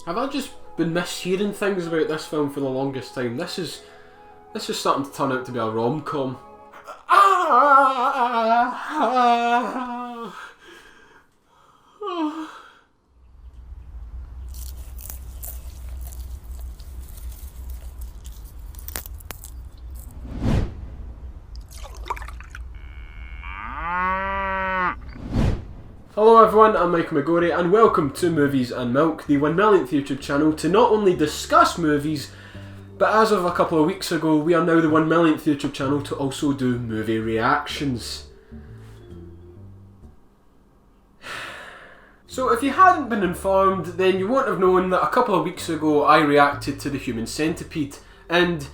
Have I just been mishearing things about this film for the longest time? This is starting to turn out to be a rom-com. Hello everyone, I'm Michael McGorry and welcome to Movies and Milk, the 1 millionth YouTube channel to not only discuss movies, but as of a couple of weeks ago, we are now the 1 millionth YouTube channel to also do movie reactions. So if you hadn't been informed, then you won't have known that a couple of weeks ago I reacted to The Human Centipede, and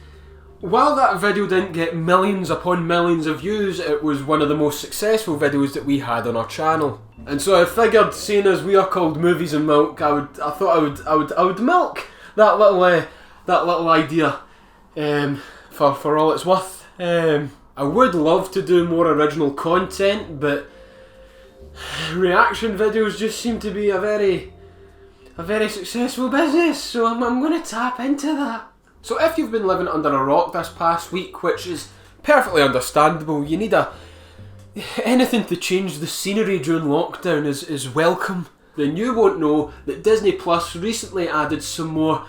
while that video didn't get millions upon millions of views, it was one of the most successful videos that we had on our channel. And so I figured, seeing as we are called Movies and Milk, I thought I would milk that little idea for all it's worth. I would love to do more original content, but reaction videos just seem to be a very successful business, so I'm going to tap into that. So if you've been living under a rock this past week, which is perfectly understandable, you need anything to change the scenery during lockdown is welcome, then you won't know that Disney Plus recently added some more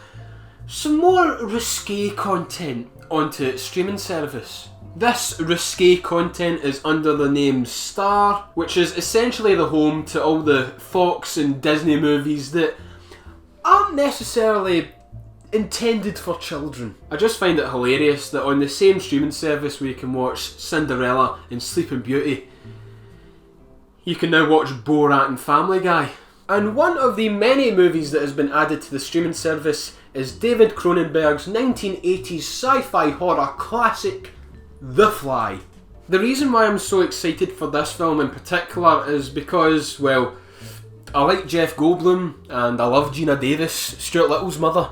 risque content onto its streaming service. This risque content is under the name Star, which is essentially the home to all the Fox and Disney movies that aren't necessarily intended for children. I just find it hilarious that on the same streaming service where you can watch Cinderella and Sleeping Beauty, you can now watch Borat and Family Guy. And one of the many movies that has been added to the streaming service is David Cronenberg's 1980s sci-fi horror classic, The Fly. The reason why I'm so excited for this film in particular is because, well, I like Jeff Goldblum and I love Gina Davis, Stuart Little's mother.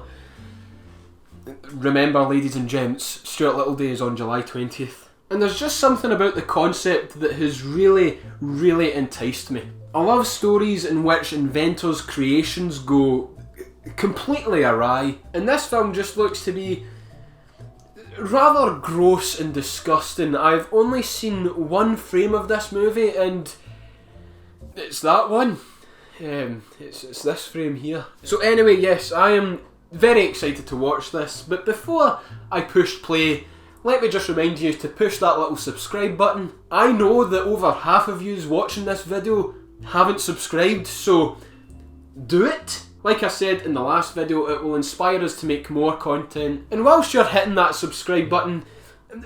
Remember, ladies and gents, Stuart Little Day is on July 20th. And there's just something about the concept that has really enticed me. I love stories in which inventors' creations go completely awry, and this film just looks to be rather gross and disgusting. I've only seen one frame of this movie, and it's that one. It's this frame here. So anyway, yes, I am very excited to watch this, but before I push play, let me just remind you to push that little subscribe button. I know that over half of yous watching this video haven't subscribed, so do it. Like I said in the last video, it will inspire us to make more content, and whilst you're hitting that subscribe button,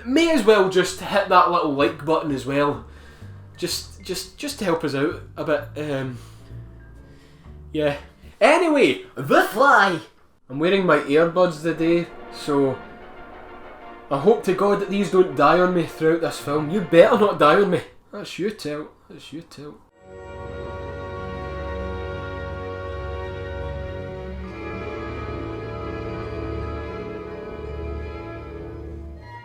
may as well just hit that little like button as well, just to help us out a bit. Yeah. Anyway, The Fly. I'm wearing my earbuds today, so I hope to God that these don't die on me throughout this film. You better not die on me. That's you tell. That's you tell.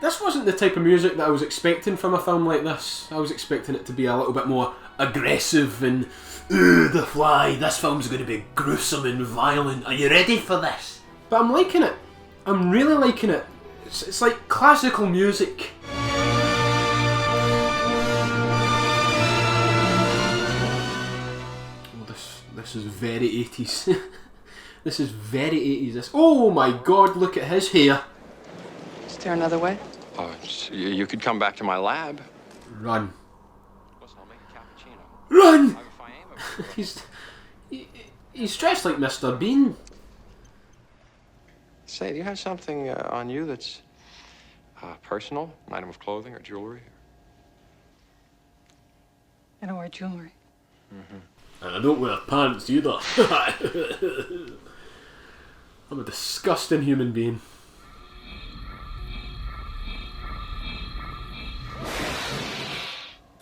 This wasn't the type of music that I was expecting from a film like this. I was expecting it to be a little bit more aggressive and, ooh, The Fly, this film's going to be gruesome and violent. Are you ready for this? But I'm liking it. I'm really liking it. It's like classical music. Oh, this is very 80s. This is very 80s. Oh my God, look at his hair. Is there another way? Oh, you could come back to my lab. Run. Listen, I'll make a cappuccino. Run! If I am, He's dressed like Mr. Bean. Say, do you have something on you that's personal? An item of clothing or jewelry? I don't wear jewelry. Mm-hmm. And I don't wear pants either. I'm a disgusting human being.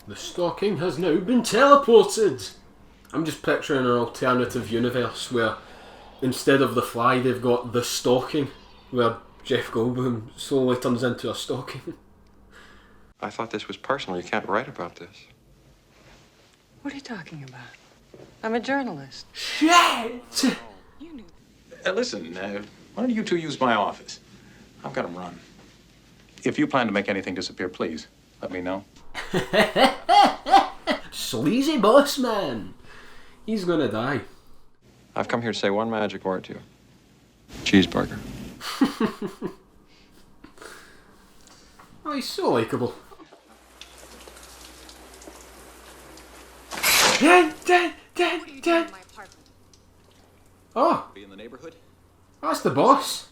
The stocking has now been teleported. I'm just picturing an alternative universe where instead of the fly they've got the stocking, where Jeff Goldblum slowly turns into a stocking. I thought this was personal. You can't write about this. What are you talking about? I'm a journalist. Shit! You knew Listen, why don't you two use my office? I've got to run. If you plan to make anything disappear, please let me know. Sleazy boss man. He's gonna die. I've come here to say one magic word to you. Cheeseburger. Oh, he's so likeable. Oh, Be in the neighborhood? that's the boss.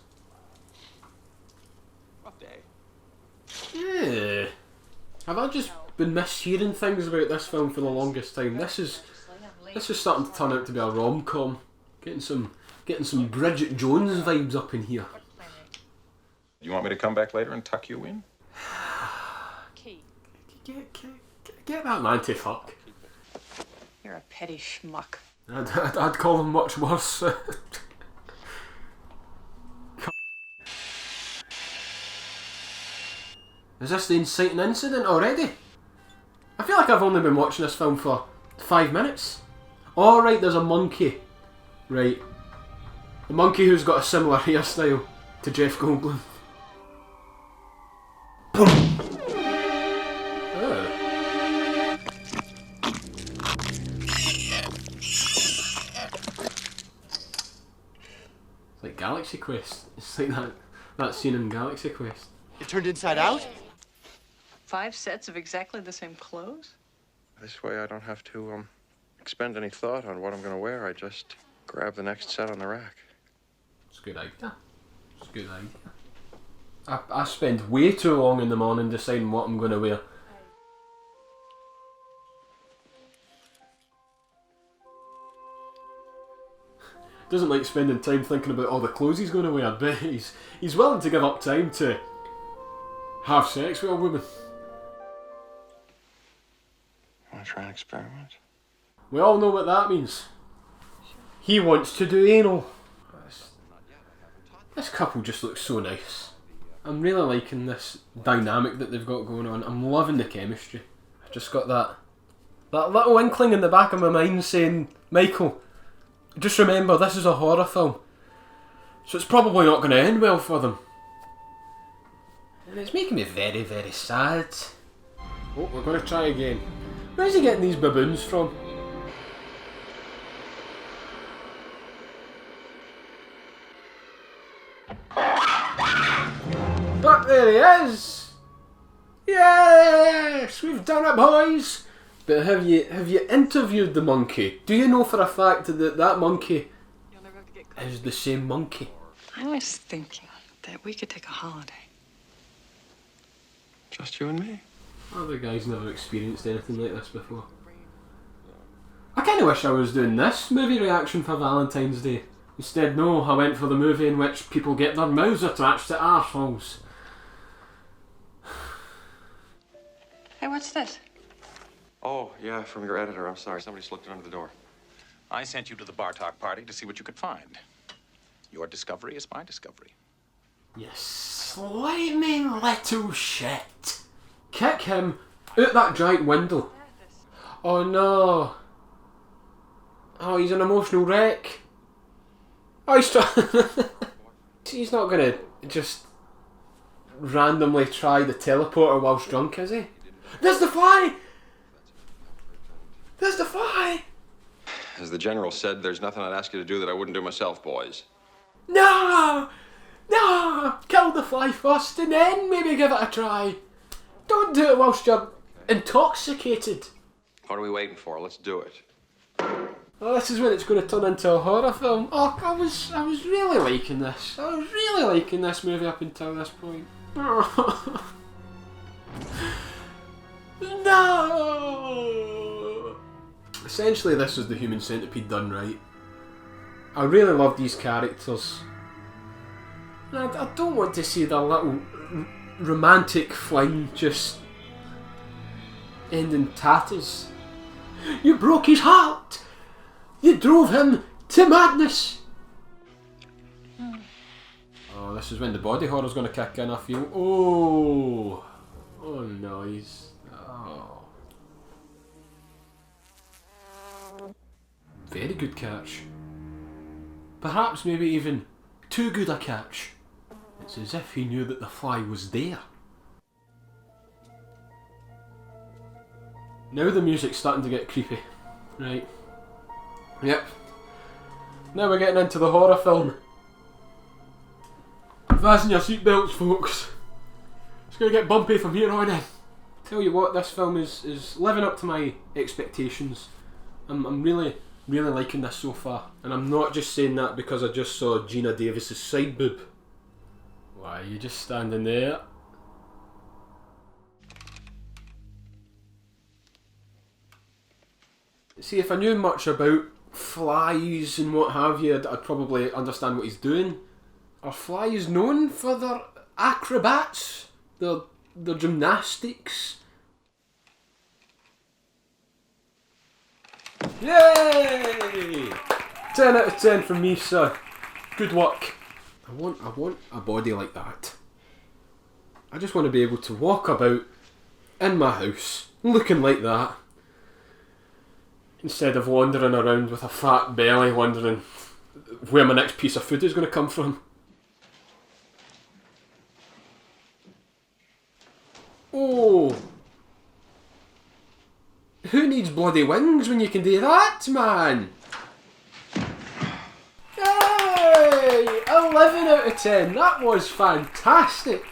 Rough day. Yeah. Have I just been mishearing things about this film for the longest time? This is starting to turn out to be a rom-com. Getting some Bridget Jones vibes up in here. You want me to come back later and tuck you in? Get that man to fuck. You're a petty schmuck. I'd call him much worse. Is this the inciting incident already? I feel like I've only been watching this film for 5 minutes. Oh right, there's a monkey. Right. The monkey who's got a similar hairstyle to Jeff Goldblum. Boom! Oh. It's like Galaxy Quest. It's like that scene in Galaxy Quest. It turned inside out? 5 sets of exactly the same clothes? This way I don't have to expend any thought on what I'm going to wear. I just grab the next set on the rack. It's a good idea. It's a good idea. I spend way too long in the morning deciding what I'm going to wear. Doesn't like spending time thinking about all the clothes he's going to wear, but he's willing to give up time to have sex with a woman. Want to try an experiment? We all know what that means. He wants to do anal. This couple just looks so nice. I'm really liking this dynamic that they've got going on. I'm loving the chemistry. I just got that little inkling in the back of my mind saying, Michael, just remember this is a horror film. So it's probably not going to end well for them. And it's making me very, very sad. Oh, we're going to try again. Where's he getting these baboons from? But there he is! Yes! We've done it, boys! But have you interviewed the monkey? Do you know for a fact that monkey is the same monkey? I was thinking that we could take a holiday. Just you and me. Other guy's never experienced anything like this before. I kind of wish I was doing this movie reaction for Valentine's Day. Instead, no, I went for the movie in which people get their mouths attached to arseholes. Hey, what's this? Oh, yeah, from your editor. I'm sorry. Somebody slipped it under the door. I sent you to the Bartok party to see what you could find. Your discovery is my discovery. You slimy little shit. Kick him out that giant window. Oh no. Oh, he's an emotional wreck. Oh, he's not gonna just randomly try the teleporter whilst drunk, is he? There's the fly! There's the fly! As the general said, there's nothing I'd ask you to do that I wouldn't do myself, boys. No! No! Kill the fly first and then maybe give it a try. Don't do it whilst you're intoxicated. What are we waiting for? Let's do it. Oh, this is when it's going to turn into a horror film. Oh, I was really liking this. I was really liking this movie up until this point. No! Essentially, this is the Human Centipede done right. I really love these characters. I don't want to see their little romantic fling just end in tatters. You broke his heart! You drove him to madness! Oh, this is when the body horror's going to kick in, I feel. Oh! Oh, noise. Oh. Very good catch. Perhaps maybe even too good a catch. It's as if he knew that the fly was there. Now the music's starting to get creepy. Right. Yep. Now we're getting into the horror film. Fasten your seatbelts, folks. It's going to get bumpy from here on in. Tell you what, this film is living up to my expectations. I'm really liking this so far. And I'm not just saying that because I just saw Gina Davis's side boob. Why are you just standing there? See, if I knew much about flies and what have you, I'd probably understand what he's doing. Are flies known for their acrobats? Their gymnastics? Yay! 10 out of 10 from me, sir. Good work. I want a body like that. I just want to be able to walk about in my house looking like that, instead of wandering around with a fat belly wondering where my next piece of food is going to come from. Oh! Who needs bloody wings when you can do that, man? Yay! 11 out of 10. That was fantastic.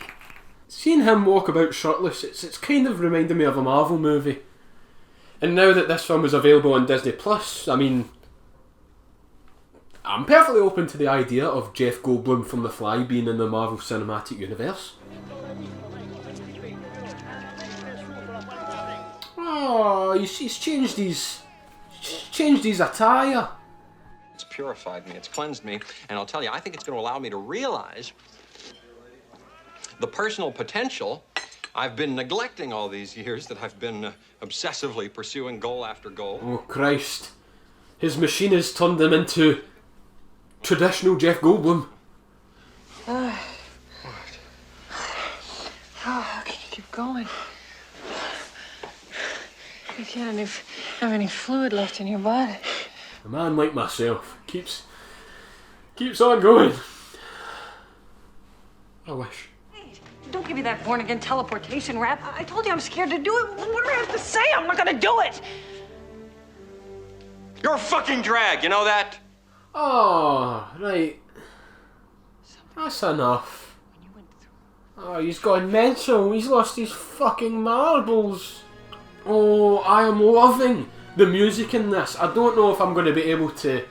Seeing him walk about shirtless, it's kind of reminded me of a Marvel movie. And now that this film is available on Disney Plus, I mean, I'm perfectly open to the idea of Jeff Goldblum from The Fly being in the Marvel Cinematic Universe. Oh, he's changed his attire. It's purified me, it's cleansed me, and I'll tell you, I think it's going to allow me to realize the personal potential I've been neglecting all these years, that I've been obsessively pursuing goal after goal. Oh Christ. His machine has turned him into traditional Jeff Goldblum. How can you keep going? You can't have any fluid left in your body. A man like myself keeps on going. I wish. Don't give me that born-again teleportation rap. I told you I'm scared to do it. What do I have to say? I'm not gonna do it. You're a fucking drag, you know that? Oh, right. That's enough. Oh, he's gone mental. He's lost his fucking marbles. Oh, I am loving the music in this. I don't know if I'm going to be able to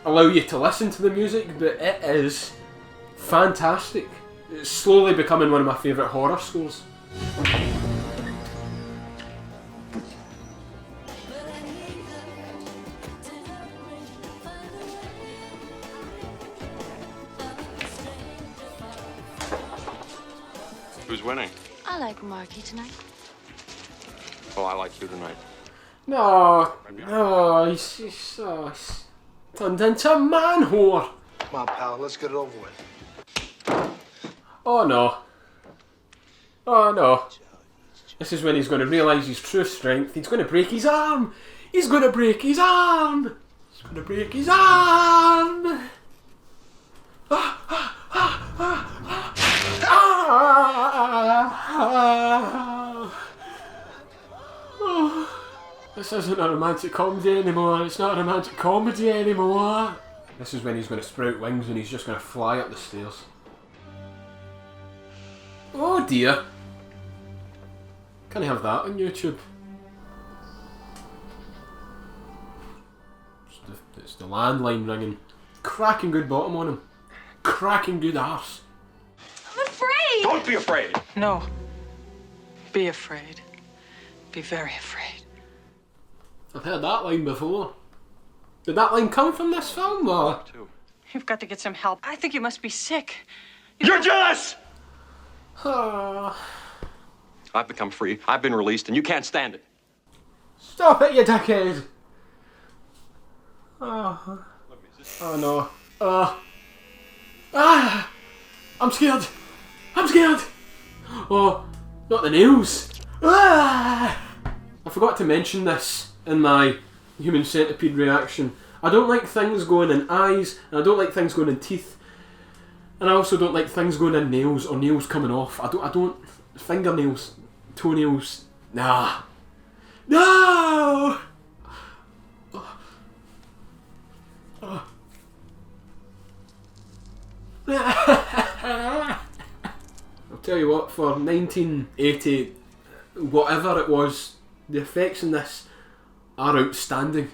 allow you to listen to the music, but it is fantastic. It's slowly becoming one of my favourite horror scores. Who's winning? I like Marky tonight. Well, I like you tonight. No, he's turned into a man whore. Come on, pal, let's get it over with. Oh no. Oh no. This is when he's going to realise his true strength. He's going to break his arm. He's going to break his arm. He's going to break his arm. This isn't a romantic comedy anymore. It's not a romantic comedy anymore. This is when he's going to sprout wings and he's just going to fly up the stairs. Oh dear. Can I have that on YouTube? It's the landline ringing. Cracking good bottom on him. Cracking good arse. I'm afraid! Don't be afraid! No. Be afraid. Be very afraid. I've heard that line before. Did that line come from this film, or? You've got to get some help. I think you must be sick. You're jealous! Oh. I've become free. I've been released, and you can't stand it. Stop it, you dickhead! Oh, oh no. I'm scared. I'm scared. Oh, not the nails. I forgot to mention this in my human centipede reaction. I don't like things going in eyes, and I don't like things going in teeth, and I also don't like things going in nails or nails coming off. I don't fingernails, toenails. Nah. No. I'll tell you what, for 1980, whatever it was, the effects in this are outstanding.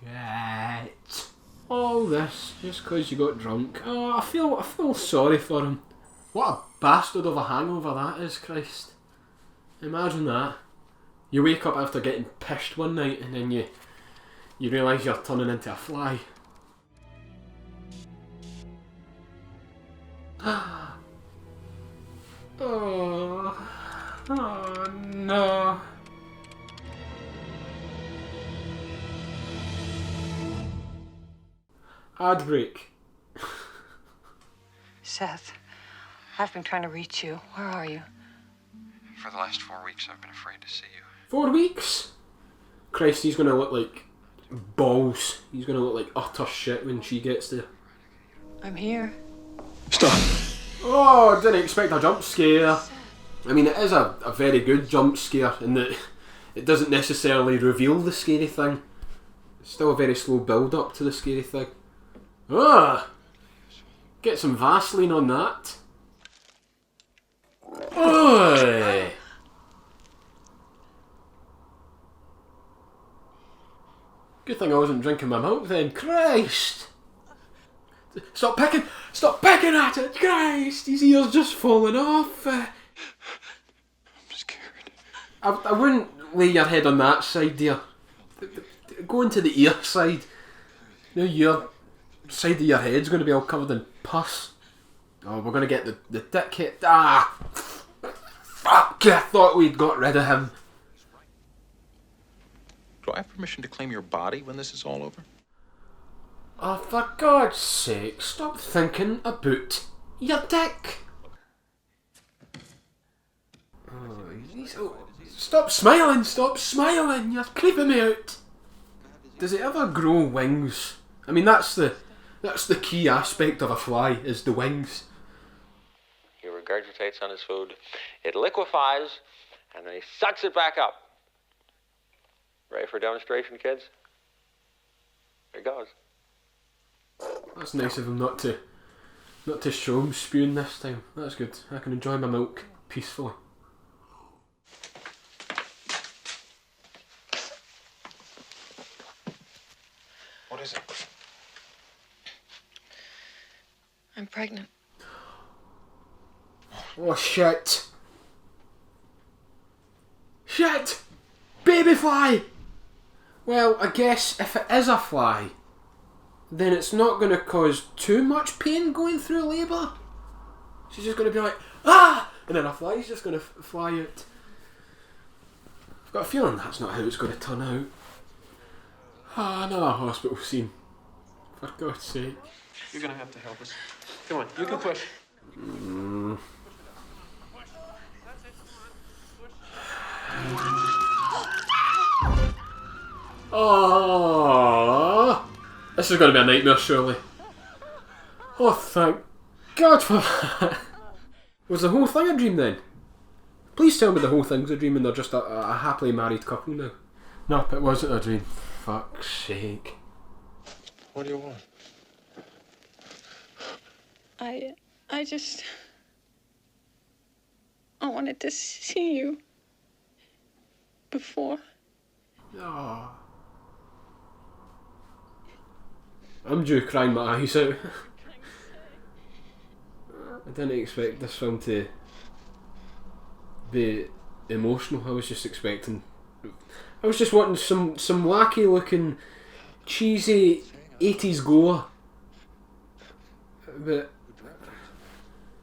Shit. All this just because you got drunk. Oh, I feel sorry for him. What a bastard of a hangover that is, Christ. Imagine that. You wake up after getting pissed one night and then you realise you're turning into a fly. Oh no. Ad break. Seth, I've been trying to reach you. Where are you? For the last 4 weeks, I've been afraid to see you. 4 weeks? Christ, he's gonna look like balls. He's gonna look like utter shit when she gets there. I'm here. Stop! Oh, I didn't expect a jump scare. I mean, it is a very good jump scare in that it doesn't necessarily reveal the scary thing. It's still a very slow build up to the scary thing. Ah! Get some Vaseline on that. Oi! Good thing I wasn't drinking my milk then. Christ! Stop picking at it! Christ! His ear's just falling off. I'm scared. I wouldn't lay your head on that side, dear. Go into the ear side. You know, your side of your head's going to be all covered in pus. Oh, we're going to get the dickhead. Ah! Fuck! I thought we'd got rid of him. Do I have permission to claim your body when this is all over? Oh, for God's sake, stop thinking about your dick. Stop smiling, you're creeping me out. Does it ever grow wings? I mean, that's the key aspect of a fly, is the wings. He regurgitates on his food, it liquefies, and then he sucks it back up. Ready for a demonstration, kids? Here goes. That's nice of him not to show him spewing this time. That's good. I can enjoy my milk peacefully. What is it? I'm pregnant. Oh shit! Shit! Baby fly! Well, I guess if it is a fly, then it's not going to cause too much pain going through labour. She's just going to be like, ah! And then a fly's just going to fly out. I've got a feeling that's not how it's going to turn out. Ah, another hospital scene. For God's sake. You're going to have to help us. Come on, you can push. Oh, this is going to be a nightmare, surely. Oh, thank God for that. Was the whole thing a dream then? Please tell me the whole thing's a dream and they're just a happily married couple now. Nope, it wasn't a dream. Fuck's sake. What do you want? I wanted to see you before. Oh. I'm due crying my eyes out. I didn't expect this film to be emotional. I was just wanting some wacky looking cheesy 80s gore. But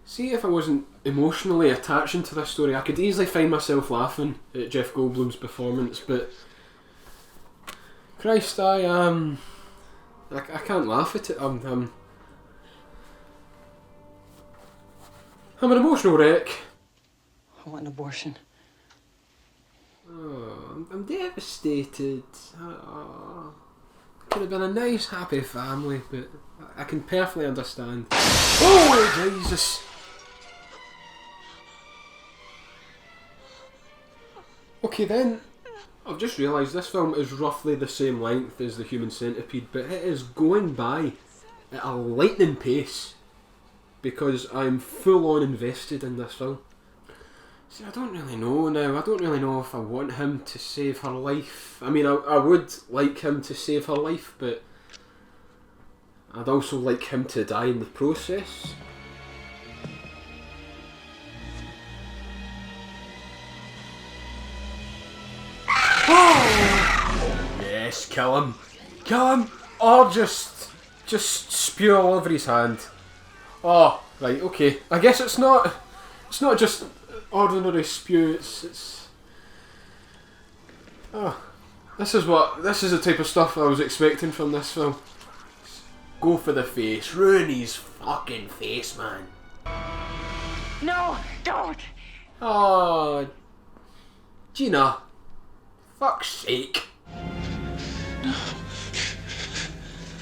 see, if I wasn't emotionally attaching to this story, I could easily find myself laughing at Jeff Goldblum's performance, but Christ, I can't laugh at it. I'm an emotional wreck. I want an abortion. Oh, I'm devastated. Oh, could have been a nice, happy family, but I can perfectly understand. Oh, Jesus! Okay then, I've just realised this film is roughly the same length as The Human Centipede, but it is going by at a lightning pace because I'm full on invested in this film. See, I don't really know now. I don't really know if I want him to save her life. I mean, I would like him to save her life, but I'd also like him to die in the process. Oh! Yes, kill him. Kill him! Or just spew all over his hand. Oh, right, okay. I guess it's not just ordinary spew, it's oh, this is the type of stuff I was expecting from this film. Go for the face, ruin his fucking face, man. No, don't. Oh, Gina, fuck's sake.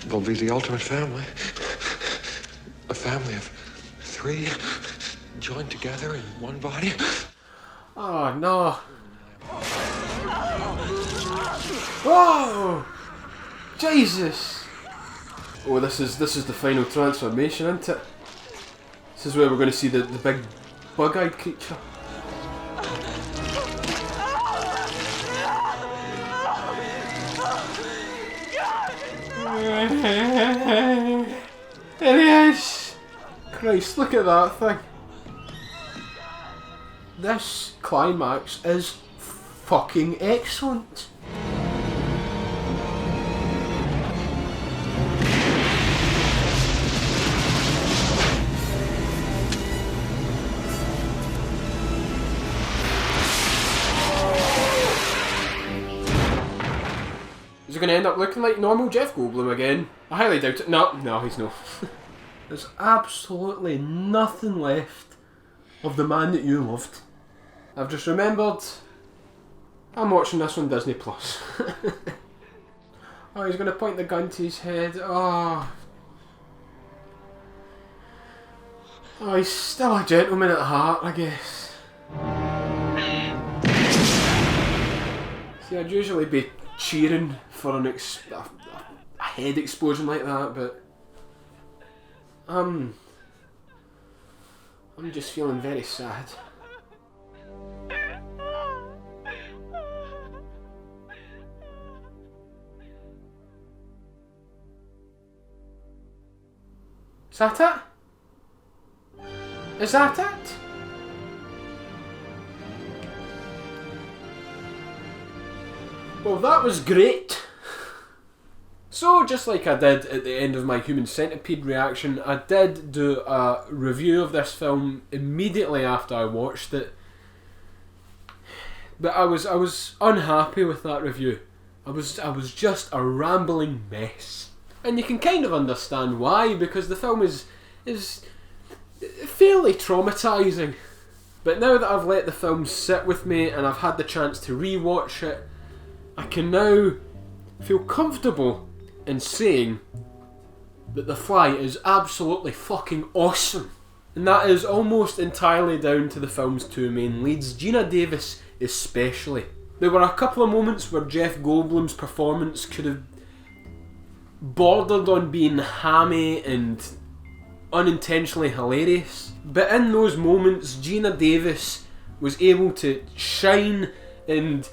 We'll be the ultimate family. A family of 3 joined together in one body. Oh no. Whoa! Jesus! Oh, this is the final transformation, isn't it? This is where we're going to see the big bug-eyed creature. There he is! Christ, look at that thing. This climax is fucking excellent. Is he going to end up looking like normal Jeff Goldblum again? I highly doubt it. No, he's not. There's absolutely nothing left of the man that you loved. I've just remembered I'm watching this on Disney Plus. Oh, he's going to point the gun to his head. Oh, he's still a gentleman at heart, I guess. See, I'd usually be cheering for a head explosion like that, but I'm just feeling very sad. Is that it? Is that it? Well, that was great. So, just like I did at the end of my Human Centipede reaction, I did do a review of this film immediately after I watched it. But I was unhappy with that review. I was just a rambling mess. And you can kind of understand why, because the film is fairly traumatising. But now that I've let the film sit with me and I've had the chance to re-watch it, I can now feel comfortable in saying that The Fly is absolutely fucking awesome. And that is almost entirely down to the film's 2 main leads, Gina Davis especially. There were a couple of moments where Jeff Goldblum's performance could have bordered on being hammy and unintentionally hilarious, but in those moments Gina Davis was able to shine. And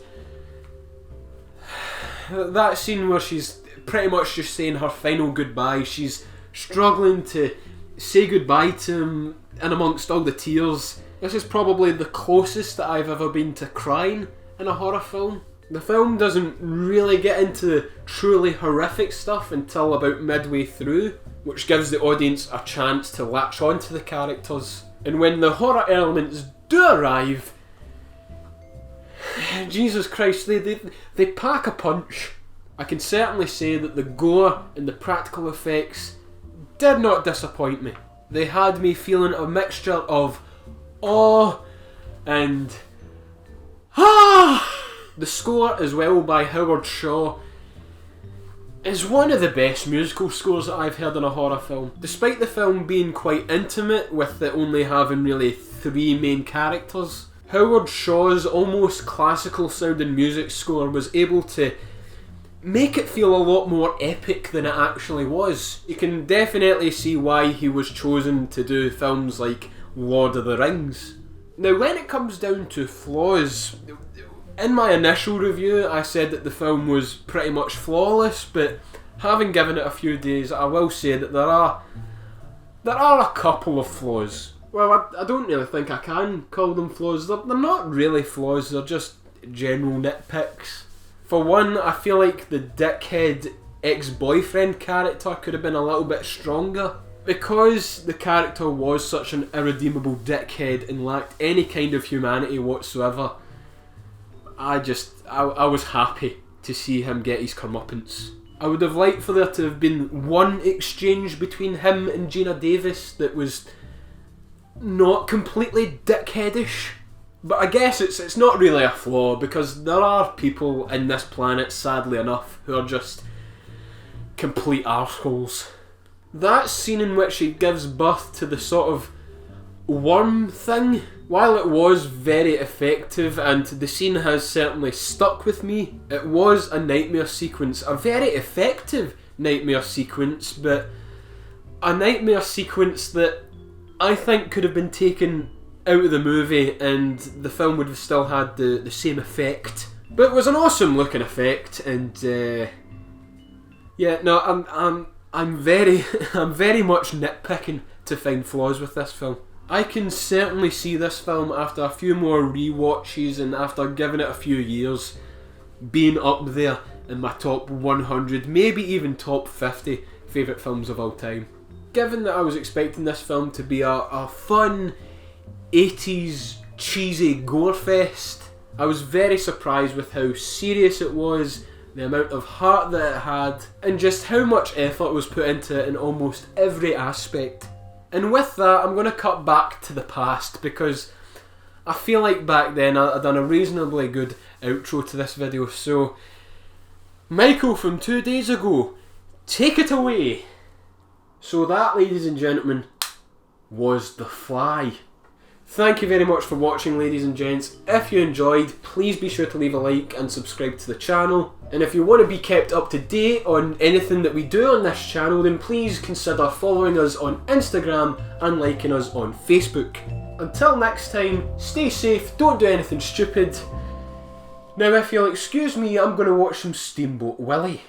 that scene where she's pretty much just saying her final goodbye, she's struggling to say goodbye to him, and amongst all the tears, this is probably the closest that I've ever been to crying in a horror film. The film doesn't really get into the truly horrific stuff until about midway through, which gives the audience a chance to latch onto the characters. And when the horror elements do arrive, Jesus Christ, they pack a punch. I can certainly say that the gore and the practical effects did not disappoint me. They had me feeling a mixture of awe and The score, as well, by Howard Shaw, is one of the best musical scores that I've heard in a horror film. Despite the film being quite intimate, with it only having really 3 main characters, Howard Shaw's almost classical sounding music score was able to make it feel a lot more epic than it actually was. You can definitely see why he was chosen to do films like Lord of the Rings. Now, when it comes down to flaws, in my initial review I said that the film was pretty much flawless, but having given it a few days, I will say that there are a couple of flaws. Well, I don't really think I can call them flaws. They're not really flaws, they're just general nitpicks. For one, I feel like the dickhead ex-boyfriend character could have been a little bit stronger. Because the character was such an irredeemable dickhead and lacked any kind of humanity whatsoever, I was happy to see him get his comeuppance. I would have liked for there to have been one exchange between him and Gina Davis that was not completely dickheadish. But I guess it's not really a flaw, because there are people in this planet, sadly enough, who are just complete arseholes. That scene in which he gives birth to the sort of worm thing, while it was very effective and the scene has certainly stuck with me, it was a nightmare sequence, a very effective nightmare sequence, but a nightmare sequence that I think could have been taken out of the movie and the film would have still had the same effect. But it was an awesome looking effect, and yeah, no, I'm very much nitpicking to find flaws with this film. I can certainly see this film, after a few more rewatches and after giving it a few years, being up there in my top 100, maybe even top 50 favourite films of all time. Given that I was expecting this film to be a fun 80s cheesy gore fest, I was very surprised with how serious it was, the amount of heart that it had, and just how much effort was put into it in almost every aspect. And with that, I'm going to cut back to the past, because I feel like back then I'd done a reasonably good outro to this video. So, Michael from 2 days ago, take it away. So that, ladies and gentlemen, was The Fly. Thank you very much for watching, ladies and gents. If you enjoyed, please be sure to leave a like and subscribe to the channel. And if you want to be kept up to date on anything that we do on this channel, then please consider following us on Instagram and liking us on Facebook. Until next time, stay safe, don't do anything stupid. Now, if you'll excuse me, I'm going to watch some Steamboat Willie.